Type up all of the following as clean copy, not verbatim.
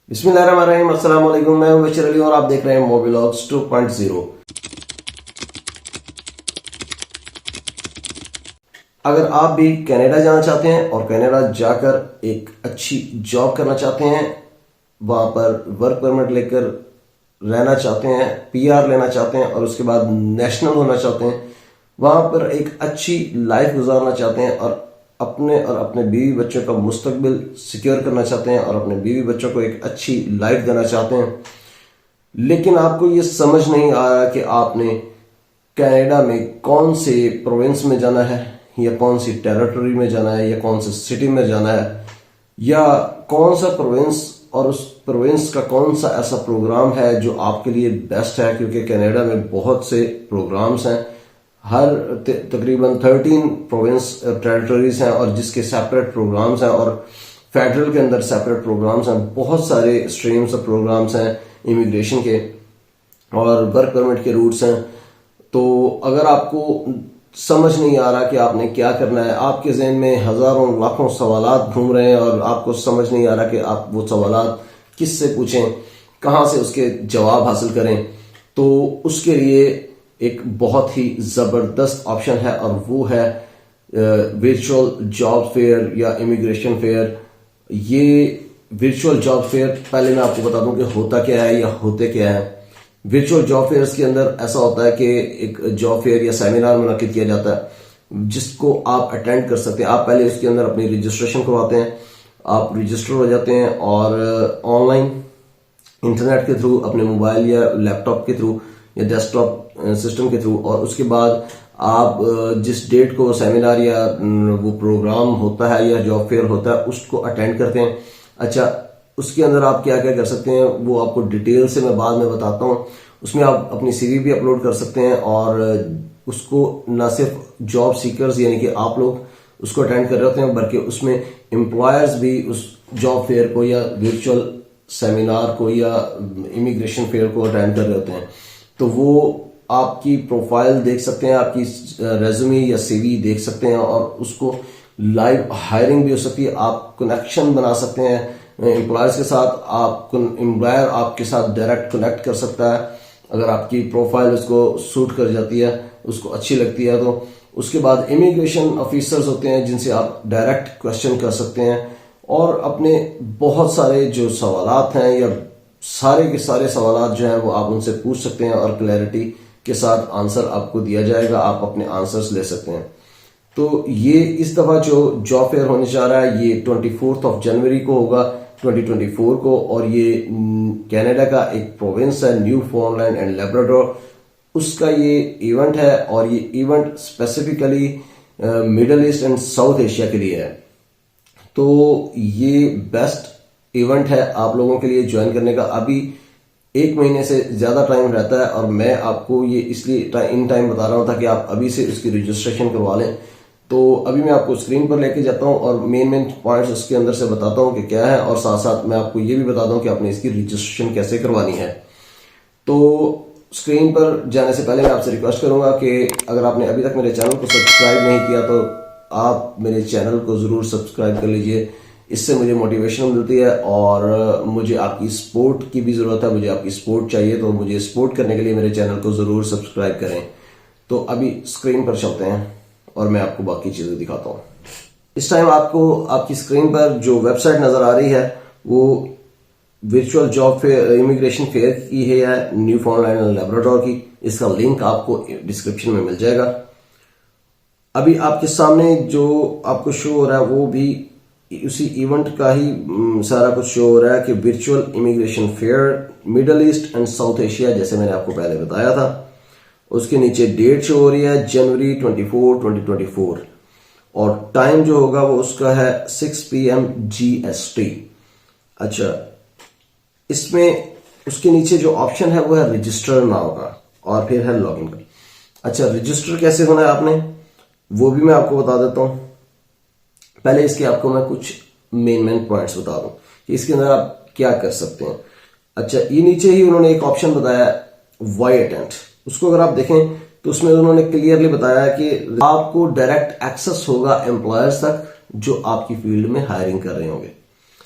बिस्मिल्लाहिर्रहमानिर्रहीम, अस्सलाम वालेकुम। मैं हूं बशीर अली और आप देख रहे हैं मोबिलॉग्स 2.0। अगर आप भी कनाडा जाना चाहते हैं और कनाडा जाकर एक अच्छी जॉब करना चाहते हैं, वहां पर वर्क परमिट लेकर रहना चाहते हैं, पीआर लेना चाहते हैं और उसके बाद नेशनल होना चाहते हैं, वहां पर एक अच्छी लाइफ गुजारना चाहते हैं और अपने बीवी बच्चों का मुस्तकबिल सिक्योर करना चाहते हैं और अपने बीवी बच्चों को एक अच्छी लाइफ देना चाहते हैं, लेकिन आपको ये समझ नहीं आ रहा कि आपने कनाडा में कौन से प्रोविंस में जाना है या कौन सी टेरिटरी में जाना है या कौन सी सिटी में जाना है या कौन सा प्रोविंस और उस प्रोविंस का कौन सा ऐसा प्रोग्राम है जो आपके लिए बेस्ट है। क्योंकि कनाडा में बहुत से प्रोग्राम्स हैं, हर तकरीबन 13 प्रोविंस टेरिटरीज हैं और जिसके सेपरेट प्रोग्राम्स हैं और फेडरल के अंदर सेपरेट प्रोग्राम्स हैं। बहुत सारे स्ट्रीम्स ऑफ प्रोग्राम्स हैं इमिग्रेशन के और वर्क परमिट के रूट्स हैं। तो अगर आपको समझ नहीं आ रहा कि आपने क्या करना है, आपके जहन में हजारों लाखों सवालात घूम रहे हैं और आपको समझ नहीं आ रहा कि आप वो सवालात किससे पूछें, कहां से उसके जवाब हासिल करें, तो उसके लिए एक बहुत ही जबरदस्त ऑप्शन है और वो है वर्चुअल जॉब फेयर या इमिग्रेशन फेयर। ये वर्चुअल जॉब फेयर, पहले मैं आपको बता दूं कि होता क्या है या होते क्या है। वर्चुअल जॉब फेयर्स के अंदर ऐसा होता है कि एक जॉब फेयर या सेमिनार मुनक्किद किया जाता है जिसको आप अटेंड कर सकते हैं। आप पहले उसके अंदर अपनी रजिस्ट्रेशन करवाते हैं, आप रजिस्टर हो जाते हैं और ऑनलाइन इंटरनेट के थ्रू, अपने मोबाइल या लैपटॉप के थ्रू या डेस्कटॉप सिस्टम के थ्रू, और उसके बाद आप जिस डेट को सेमिनार या वो प्रोग्राम होता है या जॉब फेयर होता है उसको अटेंड करते हैं। अच्छा, उसके अंदर आप क्या क्या कर सकते हैं वो आपको डिटेल से मैं बाद में बताता हूँ। उसमें आप अपनी सीवी भी अपलोड कर सकते हैं और उसको ना सिर्फ जॉब सीकर्स यानी कि आप लोग उसको अटेंड कर रहे होते हैं, बल्कि उसमें एम्प्लॉयर्स भी उस जॉब फेयर को या वर्चुअल सेमिनार को या इमिग्रेशन फेयर को अटेंड कर रहे होते हैं। तो वो आपकी प्रोफाइल देख सकते हैं, आपकी रेज्यूमे या सीवी देख सकते हैं और उसको लाइव हायरिंग भी हो सकती है। आप कनेक्शन बना सकते हैं एम्प्लॉयर्स के साथ, आप एम्प्लॉयर आपके साथ डायरेक्ट कनेक्ट कर सकता है अगर आपकी प्रोफाइल उसको सूट कर जाती है, उसको अच्छी लगती है। तो उसके बाद इमिग्रेशन ऑफिसर्स होते हैं जिनसे आप डायरेक्ट क्वेश्चन कर सकते हैं और अपने बहुत सारे जो सवालात हैं या सारे के सारे सवालात जो हैं वो आप उनसे पूछ सकते हैं और क्लैरिटी के साथ आंसर आपको दिया जाएगा, आप अपने आंसर्स ले सकते हैं। तो ये इस दफा जो जॉब फेयर होने जा रहा है ये 24 जनवरी को होगा 2024 को, और ये कनाडा का एक प्रोविंस है न्यूफाउंडलैंड एंड लैब्राडोर, उसका ये इवेंट है और ये event specifically middle east and south Asia के लिए है। तो ये बेस्ट इवेंट है आप लोगों के लिए ज्वाइन करने का। अभी 1 महीने से ज्यादा टाइम रहता है और मैं आपको ये इसलिए इन टाइम बता रहा हूं ताकि आप अभी से इसकी रजिस्ट्रेशन करवा लें। तो अभी मैं आपको स्क्रीन पर लेके जाता हूं और मेन पॉइंट्स उसके अंदर से बताता हूं कि क्या है, और साथ साथ मैं आपको ये भी बता दूं कि आपने इसकी रजिस्ट्रेशन कैसे करवानी है। तो स्क्रीन पर जाने से पहले मैं आपसे रिक्वेस्ट करूंगा कि अगर आपने अभी तक मेरे चैनल को सब्सक्राइब नहीं किया तो आप मेरे चैनल को जरूर सब्सक्राइब कर लीजिए। इससे मुझे मोटिवेशन मिलती है और मुझे आपकी सपोर्ट की भी जरूरत है, मुझे आपकी सपोर्ट चाहिए। तो मुझे सपोर्ट करने के लिए मेरे चैनल को जरूर सब्सक्राइब करें। तो अभी स्क्रीन पर चलते हैं और मैं आपको बाकी चीजें दिखाता हूं। इस टाइम आपको आपकी स्क्रीन पर जो वेबसाइट नजर आ रही है वो virtual job fair immigration fair की है या न्यूफाउंडलैंड एंड लैब्राडोर की। इसका लिंक आपको डिस्क्रिप्शन में मिल जाएगा। अभी आपके सामने जो आपको शो हो रहा है वो भी उसी इवेंट का ही सारा कुछ शो हो रहा है कि virtual immigration fair middle east and south Asia, जैसे मैंने आपको पहले बताया था। उसके नीचे डेट शो हो रही है जनवरी 24, 2024 और टाइम जो होगा वो उसका है 6 PM GST। अच्छा, इसमें उसके नीचे जो ऑप्शन है वो है रजिस्टर नाउ का और फिर है लॉगिन का। अच्छा, रजिस्टर कैसे होना है आपने वो भी मैं आपको बता देता हूं। पहले इसके आपको मैं कुछ मेन पॉइंट्स बता दूं कि इसके अंदर आप क्या कर सकते हैं। अच्छा, ये नीचे ही उन्होंने एक ऑप्शन बताया वाई अटेंट, उसको अगर आप देखें तो उसमें उन्होंने क्लियरली बताया कि आपको डायरेक्ट एक्सेस होगा एम्प्लॉयर्स तक जो आपकी फील्ड में हायरिंग कर रहे होंगे।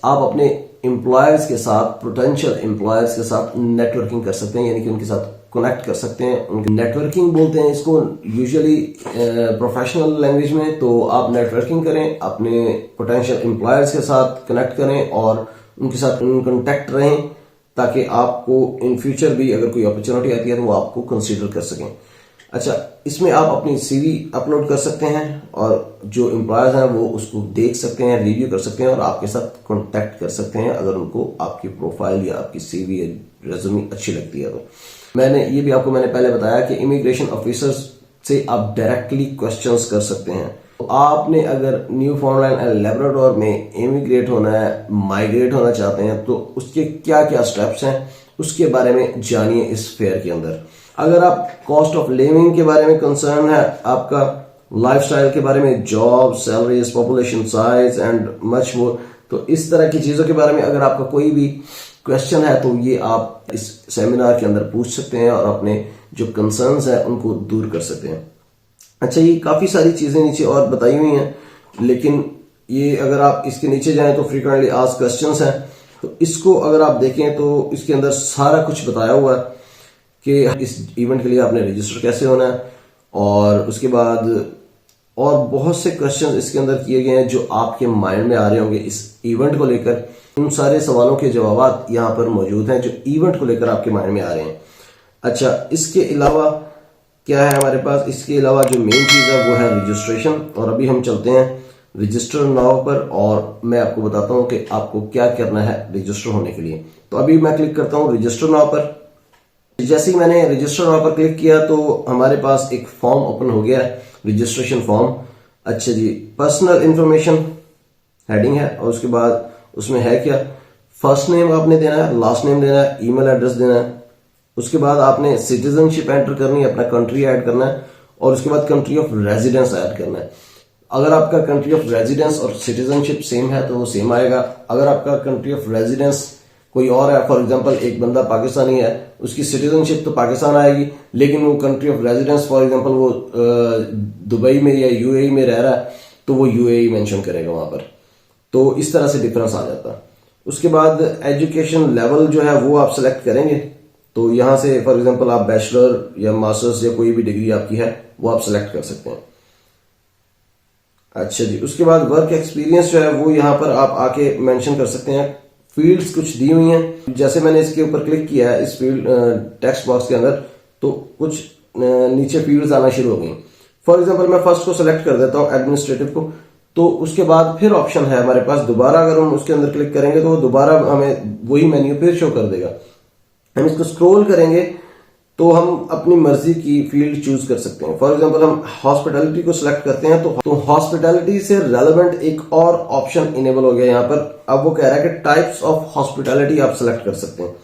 आप अपने एम्प्लॉयर्स के साथ, पोटेंशियल एम्प्लॉयर्स के साथ नेटवर्किंग कर सकते हैं, यानी कि उनके साथ कनेक्ट कर सकते हैं। उनकी नेटवर्किंग बोलते हैं इसको यूजुअली प्रोफेशनल लैंग्वेज में। तो आप नेटवर्किंग करें, अपने पोटेंशियल एम्प्लॉयर्स के साथ कनेक्ट करें और उनके साथ इन कॉन्टेक्ट रहें, ताकि आपको इन फ्यूचर भी अगर कोई अपॉर्चुनिटी आती है तो वो आपको कंसीडर कर सकें। अच्छा, इसमें आप अपनी सीवी अपलोड कर सकते हैं और जो एम्प्लॉयर्स हैं वो उसको देख सकते हैं, रिव्यू कर सकते हैं और आपके साथ कांटेक्ट कर सकते हैं अगर उनको आपकी प्रोफाइल या आपकी सीवी या रेज्यूमे अच्छी लगती है। तो मैंने पहले बताया कि इमिग्रेशन ऑफिसर्स से आप डायरेक्टली क्वेश्चंस कर सकते हैं। तो आपने अगर न्यू फाउंडलैंड एंड लैब्राडोर में इमिग्रेट होना है, माइग्रेट होना चाहते हैं, तो उसके क्या क्या स्टेप्स हैं उसके बारे में जानिए इस फेयर के अंदर। अगर आप कॉस्ट ऑफ लिविंग के बारे में कंसर्न है, आपका लाइफस्टाइल के बारे में, job, salaries, population size and much more, तो इस तरह की चीजों के बारे में अगर आपका कोई भी क्वेश्चन है तो ये आप इस सेमिनार के अंदर पूछ सकते हैं और अपने जो कंसर्न्स है उनको दूर कर सकते हैं। अच्छा, ये काफी सारी चीजें नीचे और बताई हुई हैं, लेकिन ये अगर आप इसके नीचे जाएं तो फ्रीक्वेंटली आस्क्ड क्वेश्चंस हैं, तो इसको अगर आप देखें तो इसके अंदर सारा कुछ बताया हुआ है कि इस इवेंट के लिए आपने रजिस्टर कैसे होना है, और उसके बाद और बहुत से क्वेश्चन इसके अंदर किए गए हैं जो आपके माइंड में आ रहे होंगे इस इवेंट को लेकर। उन सारे सवालों के जवाब यहाँ पर मौजूद हैं जो इवेंट को लेकर आपके माइंड में आ रहे हैं। अच्छा, इसके अलावा क्या है हमारे पास? इसके अलावा जो मेन चीज है वो है रजिस्ट्रेशन, और अभी हम चलते हैं रजिस्टर नाउ पर और मैं आपको बताता हूँ कि आपको क्या करना है रजिस्टर होने के लिए। तो अभी मैं क्लिक करता हूँ रजिस्टर नाउ पर। जैसे ही मैंने रजिस्टर नाउ पर क्लिक किया तो हमारे पास एक फॉर्म ओपन हो गया है, रजिस्ट्रेशन फॉर्म। अच्छा जी, पर्सनल इंफॉर्मेशन हेडिंग है और उसके बाद उसमें है क्या, फर्स्ट नेम आपने देना है, लास्ट नेम देना है, ईमेल एड्रेस देना है। उसके बाद आपने सिटीजनशिप एंटर करनी है, अपना कंट्री ऐड करना है और उसके बाद कंट्री ऑफ रेजिडेंस ऐड करना है। अगर आपका कंट्री ऑफ रेजिडेंस और सिटीजनशिप सेम है तो वो सेम आएगा। अगर आपका कंट्री ऑफ रेजिडेंस कोई और है, फॉर एग्जांपल एक बंदा पाकिस्तानी है, उसकी सिटीजनशिप तो पाकिस्तान आएगी, लेकिन वो country of residence for example वो दुबई में या यूएई में रह रहा है तो वो यूएई मेंशन करेगा वहां पर। तो इस तरह से डिफरेंस आ जाता है। उसके बाद एजुकेशन लेवल जो है वो आप सिलेक्ट करेंगे। तो यहां से फॉर एग्जांपल आप बैचलर या मास्टर्स या कोई भी डिग्री आपकी है वो आप सिलेक्ट कर सकते हैं। अच्छा जी, उसके बाद वर्क एक्सपीरियंस जो है वो यहां पर आप आके मेंशन कर सकते हैं। फील्ड्स कुछ दी हुई हैं, जैसे मैंने इसके ऊपर क्लिक किया है इस फील्ड टेक्स्ट बॉक्स के अंदर, तो कुछ नीचे फील्ड्स आना शुरू हो गई। फॉर एग्जांपल मैं फर्स्ट को सिलेक्ट कर देता हूं, एडमिनिस्ट्रेटिव को। तो उसके बाद फिर ऑप्शन है हमारे पास दोबारा, अगर हम उसके अंदर क्लिक करेंगे तो दोबारा हमें वही मेन्यू फिर शो कर देगा। हम इसको स्क्रॉल करेंगे तो हम अपनी मर्जी की फील्ड चूज कर सकते हैं। फॉर एग्जांपल हम हॉस्पिटैलिटी को सिलेक्ट करते हैं तो हॉस्पिटैलिटी से रेलेवेंट एक और ऑप्शन इनेबल हो गया यहाँ पर। अब वो कह रहा है कि टाइप्स ऑफ हॉस्पिटैलिटी आप सिलेक्ट कर सकते हैं।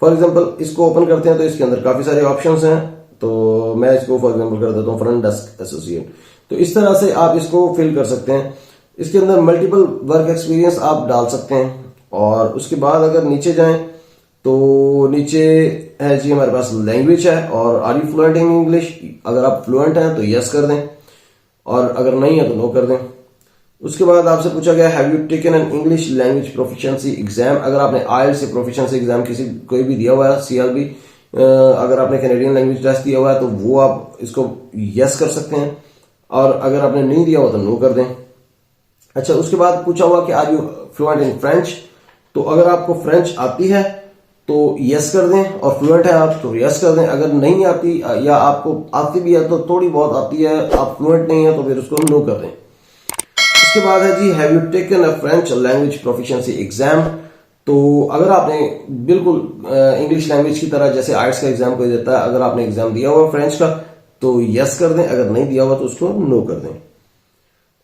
फॉर एग्जांपल इसको ओपन करते हैं तो इसके अंदर काफी सारे ऑप्शंस हैं। तो मैं इसको फॉर एग्जांपल कर देता हूँ फ्रंट डेस्क एसोसिएट। तो इस तरह से आप इसको फिल कर सकते हैं। इसके अंदर मल्टीपल वर्क एक्सपीरियंस आप डाल सकते हैं। और उसके बाद अगर नीचे जाएं तो नीचे है जी हमारे पास लैंग्वेज है, और are you fluent in English. अगर आप फ्लुएंट हैं तो यस कर दें और अगर नहीं है तो नो कर दें। उसके बाद आपसे पूछा गया have you taken an English language proficiency exam. अगर आपने आईएलटीएस से प्रोफिशिएंसी एग्जाम कोई भी दिया हुआ है, सीएलबी, अगर आपने कैनेडियन लैंग्वेज टेस्ट दिया हुआ है तो वो आप इसको यस कर सकते हैं, और अगर आपने नहीं दिया हुआ तो नो कर दें। अच्छा, उसके बाद पूछा हुआ कि are you fluent in French. तो अगर आपको फ्रेंच आती है तो यस कर दें, और फ्लुएंट है आप तो यस कर दें। अगर नहीं आती या आपको आती भी है तो थोड़ी बहुत आती है, आप फ्लुएंट नहीं है तो फिर उसको नो कर दें। उसके बाद है जी have you taken a French language proficiency exam. तो अगर आपने बिल्कुल इंग्लिश लैंग्वेज की तरह जैसे आइट्स का एग्जाम कोई देता है, अगर आपने एग्जाम दिया हुआ फ्रेंच का तो यस कर दें, अगर नहीं दिया हुआ तो उसको नो कर दें।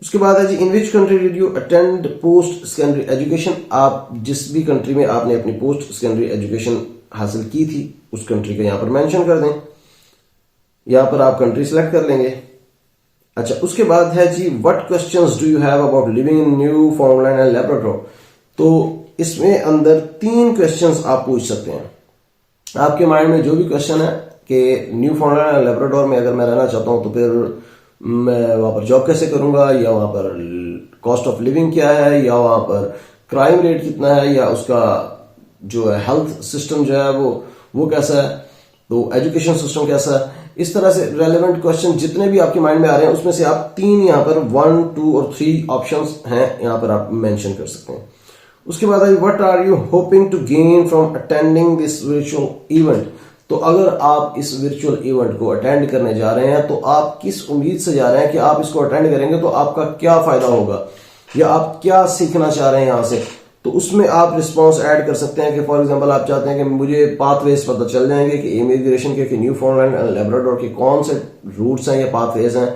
उसके बाद है जी in which country did you attend post secondary education. आप जिस भी कंट्री में आपने अपनी पोस्ट सेकेंडरी एजुकेशन हासिल की थी उस कंट्री को यहां पर मेंशन कर दें। यहां पर आप कंट्री सिलेक्ट कर लेंगे। अच्छा, उसके बाद है जी what questions do you have about living in Newfoundland and Labrador. तो इसमें अंदर 3 क्वेश्चंस आप पूछ सकते हैं। आपके माइंड में जो भी क्वेश्चन है कि न्यू फाउंडलैंड एंड लैब्राडोर में अगर मैं रहना चाहता हूं तो फिर मैं वहां पर जॉब कैसे करूंगा, या वहां पर कॉस्ट ऑफ लिविंग क्या है, या वहां पर क्राइम रेट कितना है या उसका जो है हेल्थ सिस्टम जो है वो कैसा है, तो एजुकेशन सिस्टम कैसा है। इस तरह से रेलेवेंट क्वेश्चन जितने भी आपके माइंड में आ रहे हैं उसमें से आप 3 यहाँ पर 1, 2 और 3 ऑप्शंस हैं यहाँ पर आप मेंशन कर सकते हैं। उसके बाद I what are you hoping to gain from attending this virtual event. तो अगर आप इस वर्चुअल इवेंट को अटेंड करने जा रहे हैं तो आप किस उम्मीद से जा रहे हैं कि आप इसको अटेंड करेंगे तो आपका क्या फायदा होगा या आप क्या सीखना चाह रहे हैं यहां से। तो उसमें आप रिस्पॉन्स ऐड कर सकते हैं कि फॉर एग्जांपल आप चाहते हैं कि मुझे पाथवेज पता चल जाएंगे कि इमिग्रेशन के न्यू फाउंडलैंड एंड लैब्राडोर के कौन से रूट्स हैं या पाथवेज हैं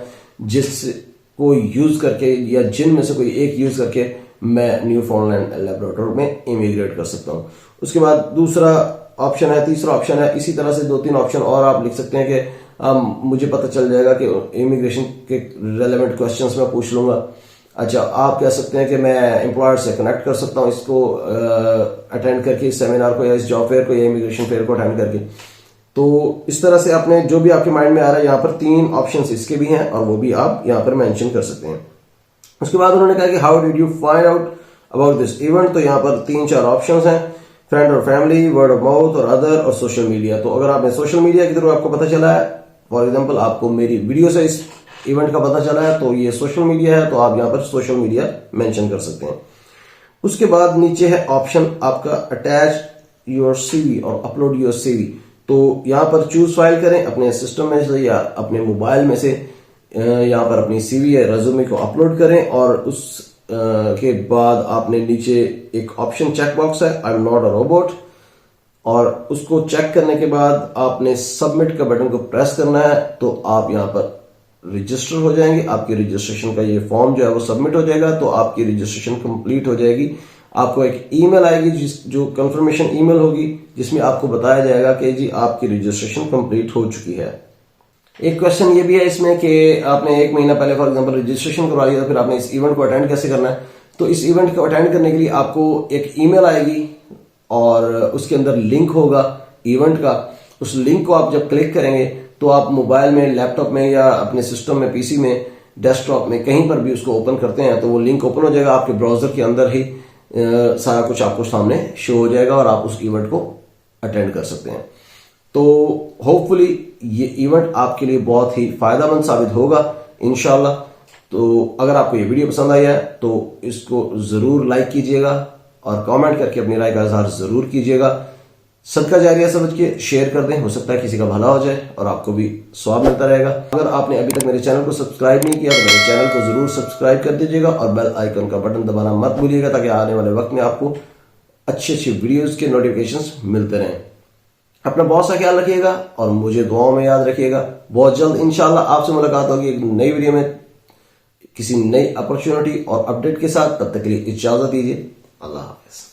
जिसको यूज करके या जिनमें से कोई एक यूज करके मैं न्यू फाउंडलैंड एंड लैब्राडोर में इमिग्रेट कर सकता हूं। उसके बाद दूसरा ऑप्शन है, तीसरा ऑप्शन है, इसी तरह से 2-3 ऑप्शन और आप लिख सकते हैं कि मुझे पता चल जाएगा कि इमिग्रेशन के रेलेवेंट क्वेश्चंस मैं पूछ लूंगा। अच्छा, आप कह सकते हैं कि मैं एम्प्लॉयर से कनेक्ट कर सकता हूं इसको अटेंड करके, इस सेमिनार को या इस जॉब फेयर को या इमिग्रेशन फेयर को अटेंड करके। तो इस तरह से आपने जो भी आपके माइंड में आ रहा है यहाँ पर 3 ऑप्शंस इसके भी हैं और वो भी आप यहाँ पर मेंशन कर सकते हैं। उसके बाद उन्होंने कहा कि how did you find out about this event. तो यहाँ पर 3-4 ऑप्शंस हैं, फ्रेंड और फैमिली, वर्ड ऑफ माउथ और अदर और सोशल मीडिया। तो अगर आपने सोशल मीडिया के थ्रू आपको पता चला है, फॉर एग्जांपल आपको मेरी वीडियो से इस इवेंट का पता चला है तो ये सोशल मीडिया है, तो आप यहां पर सोशल मीडिया मेंशन कर सकते हैं। उसके बाद नीचे है ऑप्शन आपका अटैच योर सीवी और अपलोड योर सीवी। तो यहां पर चूज फाइल करें अपने सिस्टम में से या अपने मोबाइल में से, यहां पर अपनी सीवी या रेज्यूमे को अपलोड करें और उस के बाद आपने नीचे एक ऑप्शन चेक बॉक्स है I am not a robot, और उसको चेक करने के बाद आपने सबमिट का बटन को प्रेस करना है तो आप यहां पर रजिस्टर हो जाएंगे। आपकी रजिस्ट्रेशन का ये फॉर्म जो है वो सबमिट हो जाएगा, तो आपकी रजिस्ट्रेशन कंप्लीट हो जाएगी। आपको एक ईमेल आएगी जो कंफर्मेशन ईमेल होगी जिसमें आपको बताया जाएगा कि जी आपकी रजिस्ट्रेशन कंप्लीट हो चुकी है। एक क्वेश्चन ये भी है इसमें कि आपने 1 महीना पहले फॉर एग्जांपल रजिस्ट्रेशन करवा लिया, फिर आपने इस इवेंट को अटेंड कैसे करना है। तो इस इवेंट को अटेंड करने के लिए आपको एक ईमेल आएगी और उसके अंदर लिंक होगा इवेंट का। उस लिंक को आप जब क्लिक करेंगे तो आप मोबाइल में, लैपटॉप में या अपने सिस्टम में, पीसी में, डेस्कटॉप में कहीं पर भी उसको ओपन करते हैं तो वो लिंक ओपन हो जाएगा। आपके ब्राउजर के अंदर ही सारा कुछ आपको सामने शो हो जाएगा और आप उस इवेंट को अटेंड कर सकते हैं। तो होपफुली ये इवेंट आपके लिए बहुत ही फायदेमंद साबित होगा इंशाल्लाह। तो अगर आपको ये वीडियो पसंद आया है तो इसको जरूर लाइक कीजिएगा और कमेंट करके अपनी राय का इजहार जरूर कीजिएगा। सदका जारिया समझ के शेयर कर दें, हो सकता है किसी का भला हो जाए और आपको भी स्वाब मिलता रहेगा। अगर आपने अभी तक मेरे चैनल को सब्सक्राइब नहीं किया तो मेरे चैनल को जरूर सब्सक्राइब कर दीजिएगा और बेल आइकन का बटन दबाना मत भूलिएगा ताकि आने वाले वक्त में आपको अच्छी अच्छी वीडियोज के नोटिफिकेशंस मिलते रहें। अपना बहुत सा ख्याल रखिएगा और मुझे दुआओं में याद रखिएगा। बहुत जल्द इंशाल्लाह आपसे मुलाकात होगी एक नई वीडियो में किसी नई अपॉर्चुनिटी और अपडेट के साथ। तब तक के लिए इजाजत दीजिए। अल्लाह हाफिज।